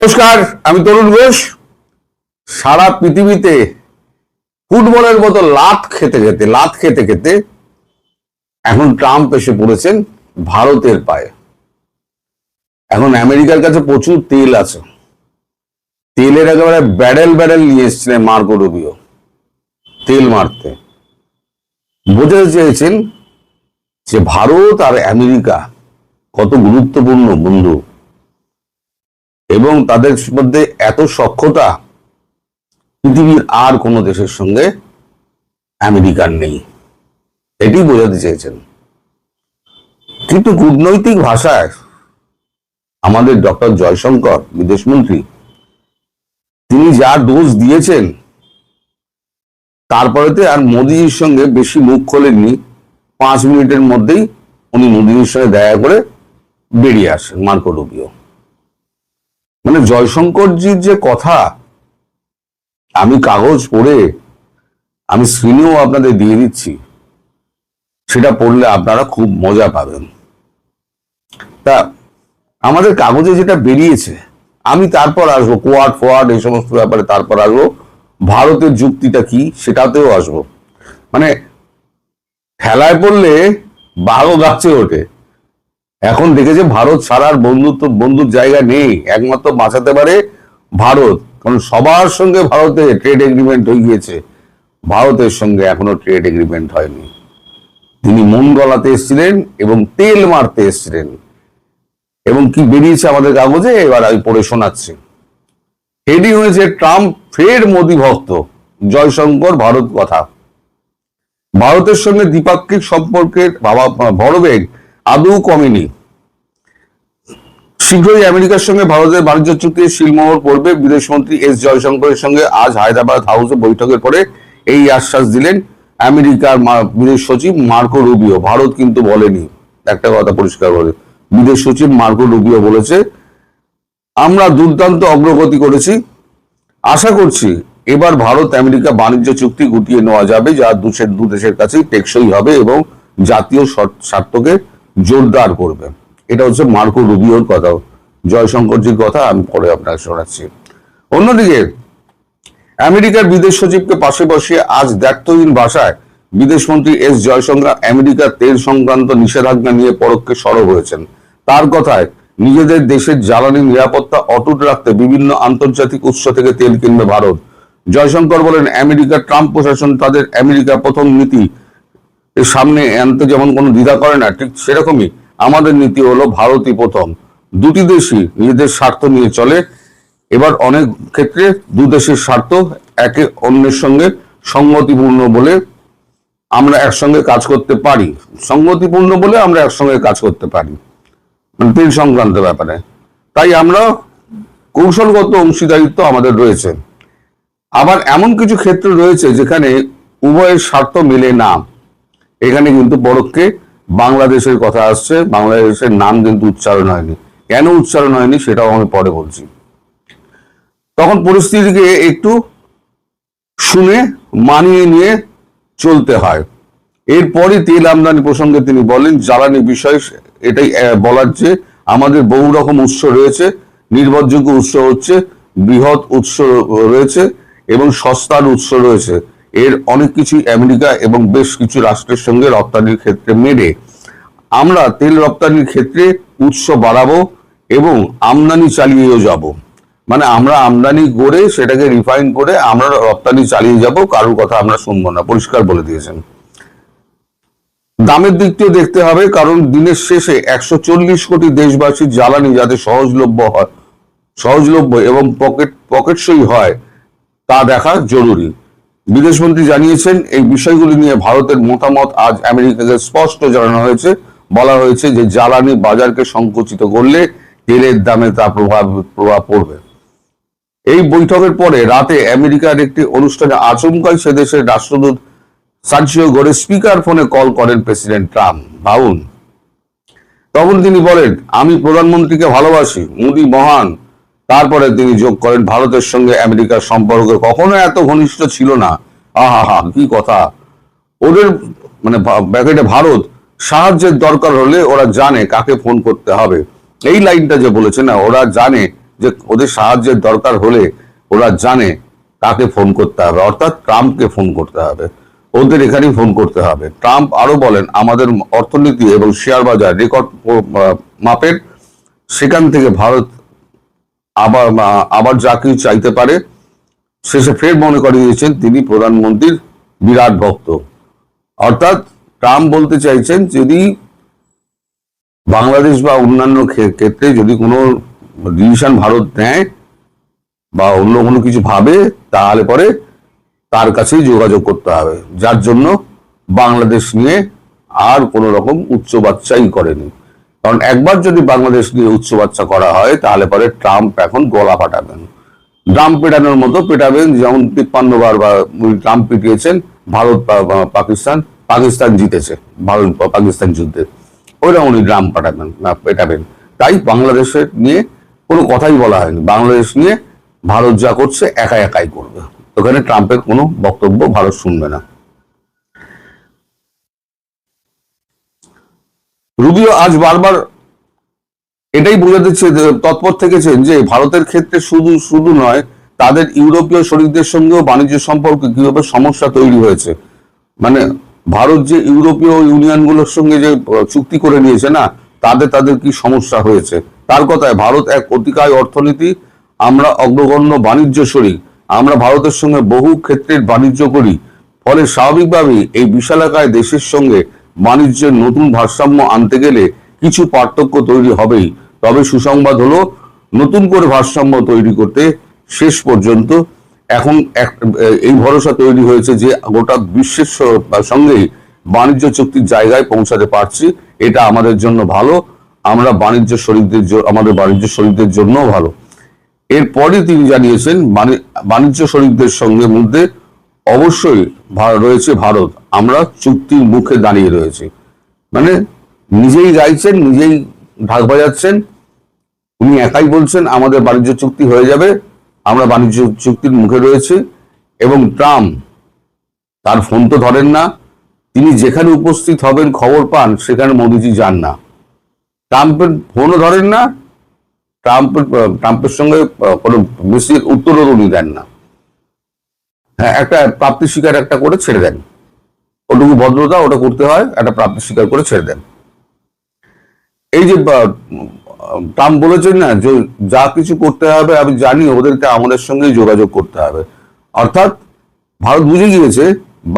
নমস্কার, আমি তরুণ ঘোষ। সারা পৃথিবীতে ফুটবলের মতো লাত খেতে খেতে এখন ট্রাম্প এসে পড়েছেন ভারতের পায়ে। এখন আমেরিকার কাছে প্রচুর তেল আছে, তেলের একেবারে ব্যারেল ব্যারেল নিয়ে এসেছিলেন মার্কো রুবিও তেল মারতে। বোঝাতে চেয়েছেন যে ভারত আর আমেরিকা কত গুরুত্বপূর্ণ বন্ধু এবং তাদের মধ্যে এত সখ্যতা পৃথিবীর আর কোন দেশের সঙ্গে আমেরিকার নেই, এটি বোঝাতে চেয়েছেন। কিন্তু কূটনৈতিক ভাষায় আমাদের ডক্টর জয়শঙ্কর বিদেশমন্ত্রী তিনি যা ডোজ দিয়েছেন তারপরেতে আর মোদিজির সঙ্গে বেশি মুখ খোলেননি। 5 মিনিটের মধ্যেই উনি মোদিজির সঙ্গে দেখা করে বেরিয়ে আসেন মার্কো রুবিও। মানে জয়শঙ্করজির যে কথা, আমি কাগজ পড়ে আমি স্ক্রিনেও আপনাদের দিয়ে দিচ্ছি, সেটা পড়লে আপনারা খুব মজা পাবেন। তা আমাদের কাগজে যেটা বেরিয়েছে, আমি তারপর আসবো কোয়াড ফোয়াড এই সমস্ত ব্যাপারে, তারপর আসবো ভারতের যুক্তিটা কি সেটাতেও আসবো। মানে খেলায় পড়লে বাঘও গাছে ওঠে। এখন দেখেছে ভারত ছাড়ার বন্ধুর জায়গা নেই, একমাত্র বাঁচাতে পারে ভারত, কারণ সবার সঙ্গে ভারতে ট্রেড এগ্রিমেন্ট হয়ে গিয়েছে, ভারতের সঙ্গে এখনো ট্রেড এগ্রিমেন্ট হয়নি। তিনি মন গলাতে এসেছিলেন এবং তেল মারতে এসেছিলেন। এবং কি বেরিয়েছে আমাদের কাগজে, এবার আমি পড়ে শোনাচ্ছি। হেডিং হয়েছে ট্রাম্প ফের মোদি ভক্ত, জয়শঙ্কর ভারত কথা। ভারতের সঙ্গে দ্বিপাক্ষিক সম্পর্কের ভরবেগ আদৌ কমেনি। শীঘ্রই আমেরিকার সঙ্গে ভারতের বাণিজ্য চুক্তির শিলমোহর পড়বে। বিদেশমন্ত্রী এস জয়শঙ্করের সঙ্গে আজ হায়দ্রাবাদ হাউসে বৈঠকের পরে এই আশ্বাস দিলেন আমেরিকার বিদেশ সচিব মার্কো রুবিও। ভারত কিন্তু বলেনি, একটা কথা পরিষ্কার করে বিদেশ সচিব মার্কো রুবিও বলেছে, আমরা দুর্দান্ত অগ্রগতি করেছি, আশা করছি এবার ভারত আমেরিকা বাণিজ্য চুক্তি গুটিয়ে নেওয়া যাবে, যা দু দেশের কাছেই টেকসই হবে এবং জাতীয় স্বার্থকে জোরদার করবে। এটা হচ্ছে মার্কো রুবিওর কথা, জয়শঙ্করজির কথা আমি পরে আপনাকে শোনাচ্ছি। অন্যদিকে আমেরিকার বিদেশ সচিবকে পাশে বসিয়ে আজ দ্ব্যর্থহীন ভাষায় বিদেশমন্ত্রী এস জয়শঙ্কর আমেরিকার তেল সংক্রান্ত নিষেধাজ্ঞা নিয়ে পরোক্ষে সরব হয়েছেন। তার কথায় নিজেদের দেশের জ্বালানি নিরাপত্তা অটুট রাখতে বিভিন্ন আন্তর্জাতিক উৎস থেকে তেল কিনবে ভারত। জয়শঙ্কর বলেন, আমেরিকার ট্রাম্প প্রশাসন তাদের আমেরিকা প্রথম নীতি এর সামনে আনতে যেমন কোনো দ্বিধা করে না, ঠিক সেরকমই আমাদের নীতি হলো ভারতই প্রথম। দুটি দেশই নিজেদের স্বার্থ নিয়ে চলে। এবার অনেক ক্ষেত্রে দু দেশের স্বার্থ একে অন্যের সঙ্গে সংগতিপূর্ণ বলে আমরা একসঙ্গে কাজ করতে পারি, মানে তেল সংক্রান্ত ব্যাপারে। তাই আমরা কৌশলগত অংশীদারিত্ব আমাদের রয়েছে। আবার এমন কিছু ক্ষেত্র রয়েছে যেখানে উভয়ের স্বার্থ মেলে না। এখানে কিন্তু পরোক্ষে বাংলাদেশের কথা আসছে, বাংলাদেশের নাম কিন্তু উচ্চারণ হয়নি। কেন উচ্চারণ হয়নি সেটাও আমি পরে বলছি। তখন পরিস্থিতিকে একটু শুনে মানিয়ে নিয়ে চলতে হয়। এরপরই তেল আমদানি প্রসঙ্গে তিনি বলেন, জ্বালানি বিষয় এটাই বলার যে আমাদের বহু রকম উৎস রয়েছে, নির্ভরযোগ্য উৎস হচ্ছে বৃহৎ উৎস রয়েছে এবং সস্তার উৎস রয়েছে। এর অনেক কিছু আমেরিকা এবং বেশ কিছু রাষ্ট্রের সঙ্গে রপ্তানির ক্ষেত্রে মেলে আমরা তেল রপ্তানির ক্ষেত্রে উৎস বাড়াবো এবং আমদানি চালিয়েও যাব। মানে আমরা আমদানি করে সেটাকে রিফাইন করে আমরা রপ্তানি চালিয়ে যাব, কারোর কথা আমরা শুনবো না, পরিষ্কার বলে দিয়েছেন। দামের দিকটিও দেখতে হবে, কারণ দিনের শেষে 140 কোটি দেশবাসীর জ্বালানি যাতে সহজলভ্য এবং পকেটসই হয় তা দেখা জরুরি। বিদেশমন্ত্রী জানিয়েছেন, এই বিষয়গুলি নিয়ে ভারতের মতামত আজ আমেরিকাকে স্পষ্ট জানানো হয়েছে। বলা হয়েছে যে জ্বালানি বাজারকে সংকুচিত করলে তেলের দামে তা প্রভাব পড়বে। এই বৈঠকের পরে রাতে আমেরিকার একটি অনুষ্ঠানে আচমকাই সে দেশের রাষ্ট্রদূত সার্জিও গোরে স্পিকার ফোনে কল করেন প্রেসিডেন্ট ট্রাম্প। ভাবুন, তখন তিনি বলেন, আমি প্রধানমন্ত্রীকে ভালোবাসি, মোদি মহান। তারপরে তিনি যোগ করেন, ভারতের সঙ্গে আমেরিকার সম্পর্ক কখনো এত ঘনিষ্ঠ ছিল না। আহা, কি কথা! ওদের মানে ব্যাকেটে ভারত সাহায্যের দরকার হলে ওরা জানে কাকে ফোন করতে হবে। এই লাইনটা যে বলেছে না, ওরা জানে যে ওদের সাহায্যের দরকার হলে ওরা জানে কাকে ফোন করতে হবে, অর্থাৎ ট্রাম্পকে ফোন করতে হবে, ওদের এখানেই ফোন করতে হবে। ট্রাম্প আরো বলেন, আমাদের অর্থনীতি এবং শেয়ার বাজার রেকর্ড মাপের, সেখান থেকে ভারত আবার আবার যা কিছু চাইতে পারে। শেষে ফের মনে করিয়ে দিয়েছেন তিনি প্রধানমন্ত্রীর বিরাট ভক্ত। অর্থাৎ ট্রাম্প বলতে চাইছেন, যদি বাংলাদেশ বা অন্যান্য ক্ষেত্রে যদি কোনো ডিসিশন ভারত নেয় বা অন্য কোনো কিছু ভাবে, তাহলে পরে তার কাছেই যোগাযোগ করতে হবে, যার জন্য বাংলাদেশ নিয়ে আর কোন রকম উচ্চ বাচ্চাই করেনি। কারণ একবার যদি বাংলাদেশ নিয়ে উচ্চ বাচ্চা করা হয়, তাহলে পরে ট্রাম্প এখন গলা ফাটাবেন, ড্রাম পেটানোর মতো পেটাবেন। যেমন 53 বার বা ট্রাম্প পিটিয়েছেন ভারত পাকিস্তান জিতেছে ভারত পাকিস্তান যুদ্ধে, ওইরকম উনি ড্রাম পেটাবেন। তাই বাংলাদেশের নিয়ে কোনো কথাই বলা হয়নি, বাংলাদেশ নিয়ে ভারত যা করছে একাই করবে, ওখানে ট্রাম্পের কোনো বক্তব্য ভারত শুনবে না। রুবিও আজ বারবার এটাই বোঝাতে তৎপর থেকেছেন যে ভারতের ক্ষেত্রে শুধু নয়, তাদের ইউরোপীয় শরিকদের সঙ্গেও বাণিজ্য সম্পর্কে কিভাবে সমস্যা তৈরি হয়েছে। মানে ভারত যে ইউরোপীয় ইউনিয়নগুলোর সঙ্গে যে চুক্তি করে নিয়েছে না, তাদের কি সমস্যা হয়েছে। তার কথায়, ভারত এক অতিকায় অর্থনীতি, আমরা অগ্রগণ্য বাণিজ্য শরিক, আমরা ভারতের সঙ্গে বহু ক্ষেত্রের বাণিজ্য করি, ফলে স্বাভাবিকভাবেই এই বিশালাকায় দেশের সঙ্গে বাণিজ্যের নতুন ভারসাম্য আনতে গেলে কিছু পার্থক্য তৈরি হবেই। তবে সুসংবাদ হলো, নতুন করে ভারসাম্য তৈরি করতে শেষ পর্যন্ত এখন এই ভরসা তৈরি হয়েছে যে গোটা বিশ্বের সঙ্গেই বাণিজ্য চুক্তির জায়গায় পৌঁছাতে পারছি। এটা আমাদের জন্য ভালো, আমাদের বাণিজ্য শরিকদের জন্য ভালো। এরপরই তিনি জানিয়েছেন, বাণিজ্য শরিকদের সঙ্গে মধ্যে অবশ্যই রয়েছে ভারত, আমরা চুক্তির মুখে দাঁড়িয়ে রয়েছি। মানে নিজেই গাইছেন, নিজেই ঢাক বাজাচ্ছেন, উনি একাই বলছেন আমাদের বাণিজ্য চুক্তি হয়ে যাবে, আমরা বাণিজ্য চুক্তির মুখে রয়েছে। এবং ট্রাম্প তার ফোন তো ধরেন না, তিনি যেখানে উপস্থিত হবেন খবর পান সেখানে মোদিজি যান না, ট্রাম্পের ফোনও ধরেন না, ট্রাম্পের সঙ্গে কোনো মেসেজ উত্তরও উনি দেন না। হ্যাঁ, একটা প্রাপ্তি স্বীকার একটা করে ছেড়ে দেন, ওটুকু ভদ্রতা ওটা করতে হয়, একটা প্রাপ্তি স্বীকার করে ছেড়ে দেন। এই যে ট্রাম্প বলেছেন না যে যা কিছু করতে হবে আমি জানি, ওদেরকে আমাদের সঙ্গে যোগাযোগ করতে হবে। অর্থাৎ ভারত বুঝে গিয়েছে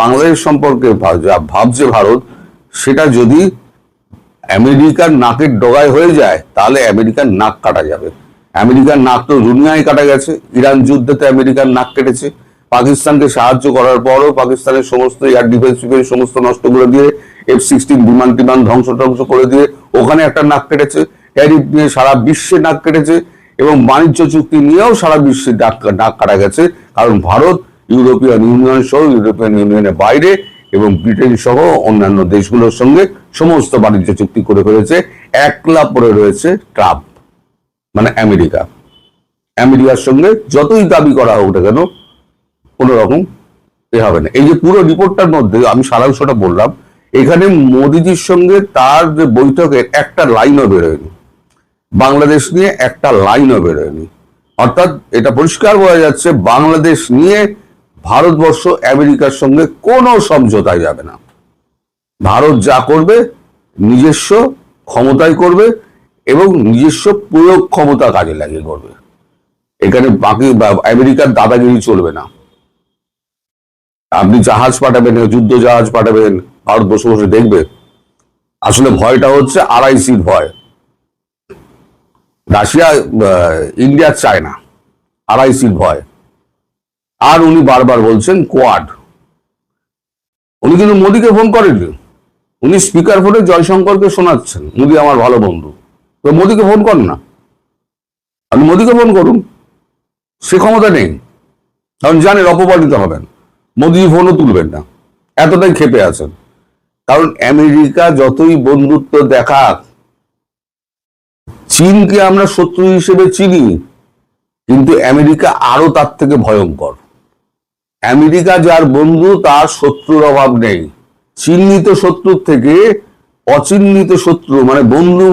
বাংলাদেশ সম্পর্কে যা ভাবছে ভারত, সেটা যদি আমেরিকার নাকের ডগায় হয়ে যায় তাহলে আমেরিকার নাক কাটা যাবে। আমেরিকার নাক তো দুনিয়ায় কাটা গেছে, ইরান যুদ্ধেতে আমেরিকার নাক কেটেছে, পাকিস্তানকে সাহায্য করার পরও পাকিস্তানের সমস্ত এয়ার ডিফেন্স সমস্ত নষ্ট করে দিয়ে, F-16 বিমান ধ্বংস করে দিয়ে ওখানে একটা নাক কেটেছে, ট্যারিফ নিয়ে সারা বিশ্বে নাক কেটেছে, এবং বাণিজ্য চুক্তি নিয়েও সারা বিশ্বে নাক কাটা গেছে। কারণ ভারত ইউরোপিয়ান ইউনিয়ন সহ, ইউরোপিয়ান ইউনিয়নের বাইরে এবং ব্রিটেন সহ অন্যান্য দেশগুলোর সঙ্গে সমস্ত বাণিজ্য চুক্তি করে ফেলেছে। একলা পড়ে রয়েছে ট্রাম্প, মানে আমেরিকার সঙ্গে যতই দাবি করা হোক না কেন কোনো রকম হবে না। এই যে পুরো রিপোর্টটার মধ্যে আমি সারাংশটা বললাম, এখানে মোদিজির সঙ্গে তার যে বৈঠকের একটা লাইনও বেরোয়নি, বাংলাদেশ নিয়ে একটা লাইনও বেরোয়নি। অর্থাৎ এটা পরিষ্কার বোঝা যাচ্ছে বাংলাদেশ নিয়ে ভারতবর্ষ আমেরিকার সঙ্গে কোনো সমঝোতায় যাবে না। ভারত যা করবে নিজস্ব ক্ষমতায় করবে এবং নিজস্ব প্রয়োগ ক্ষমতা কাজে লাগিয়ে করবে। এখানে বাকি আমেরিকার দাদাগিরি চলবে না। আপনি জাহাজ পাঠাবেন, যুদ্ধ জাহাজ পাঠাবেন, ভারত বসে বসে দেখবে। আসলে ভয়টা হচ্ছে RICর ভয়। রাশিয়া ইন্ডিয়া চায় না, RICর ভয়। আর উনি বারবার বলছেন কোয়াড। উনি কিন্তু মোদীকে ফোন করেননি, উনি স্পিকার ফোনে জয়শঙ্করকে শোনাচ্ছেন মোদী আমার ভালো বন্ধু। তো মোদীকে ফোন করেন না, আপনি মোদীকে ফোন করুন, সে ক্ষমতা নেই, কারণ জানেন অপমানিত হবেন, মোদী ফোনও তুলবেন না, এতটাই ক্ষেপে আছেন। কারণ আমেরিকা যতই বন্ধুত্ব দেখাক, চীনকে আমরা শত্রু হিসেবে চিনি, কিন্তু আমেরিকা আরো তার থেকে ভয়ঙ্কর। আমেরিকা যার বন্ধু তার শত্রুর অভাব নেই। চিহ্নিত শত্রুর থেকে অচিহ্নিত শত্রু, মানে বন্ধু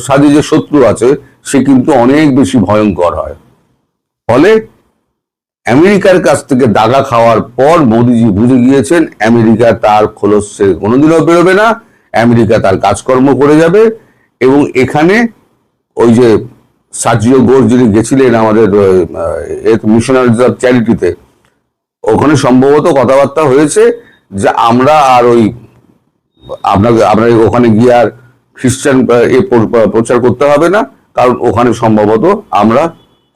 সাজে যে শত্রু আছে, সে কিন্তু অনেক বেশি ভয়ঙ্কর হয়। ফলে আমেরিকার কাছ থেকে দাগা খাওয়ার পর মোদিজি বুঝে গিয়েছেন আমেরিকা তার খোলস ছেড়ে কোনোদিনও বেরোবে না, আমেরিকা তার কাজকর্ম করে যাবে। এবং এখানে ওই যে সার্জিও ঘোষ যিনি গেছিলেন আমাদের মিশনারিজ অফ চ্যারিটিতে, ওখানে সম্ভবত কথাবার্তা হয়েছে যে আমরা আর ওই আপনার ওখানে গিয়ে আর খ্রিস্টান প্রচার করতে হবে না, কারণ ওখানে সম্ভবত আমরা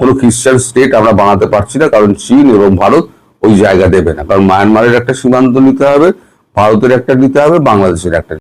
কোনো খ্রিস্টান স্টেট আমরা বানাতে পারছি না, কারণ চীন এবং ভারত ওই জায়গা দেবে না। কারণ মায়ানমারের একটা সীমান্ত নিতে হবে, ভারতের একটা নিতে হবে, বাংলাদেশের একটা